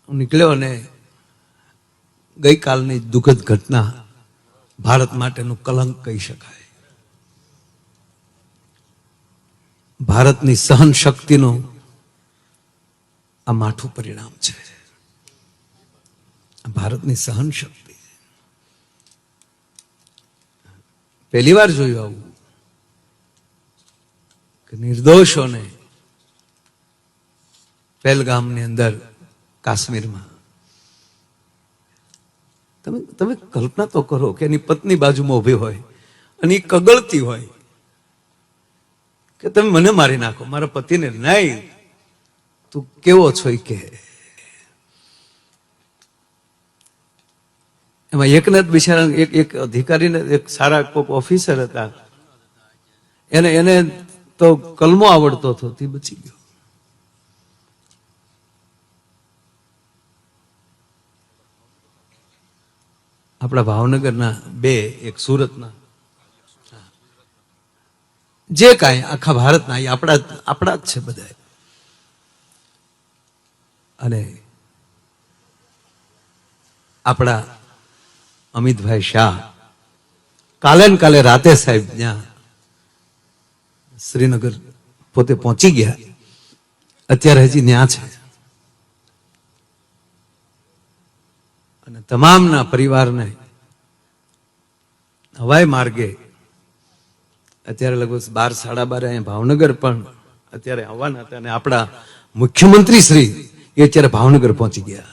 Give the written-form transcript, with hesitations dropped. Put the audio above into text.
નીકળ્યો અને ગઈકાલની દુઃખદ ઘટના ભારત માટેનું કલંક કહી શકાય. ભારતની સહન શક્તિનું આ માઠું પરિણામ છે. ભારતની સહન શક્તિ પહેલી વાર જોયું આવું કે નિર્દોષોને પહેલગામની અંદર કાશ્મીરમાં તમે કલ્પના તો કરો કે એની પત્ની બાજુમાં ઉભી હોય અને એ કગળતી હોય કે તમે મને મારી નાખો, મારા પતિને નહીં, તું કેવો છો એ કે. એમાં એકને જ બિચારા એક અધિકારીને, એક સારા કોઈક ઓફિસર હતા, એને તો કલમો આવડતો હતો, તે બચી ગયો. આપણા ભાવનગરના બે, એક સુરતના, જે કાંઈ આખા ભારતના એ આપણા જ છે બધા. અને આપણા અમિતભાઈ શાહ કાલે ને કાલે રાતે સાહેબ ત્યાં શ્રીનગર પોતે પહોંચી ગયા, અત્યારે હજી ત્યાં છે. અને તમામના પરિવારને હવાઈ માર્ગે અત્યારે લગભગ 12-12:30 અહીંયા ભાવનગર પણ અત્યારે આવવાના હતા. અને આપણા મુખ્યમંત્રી શ્રી એ અત્યારે ભાવનગર પહોંચી ગયા.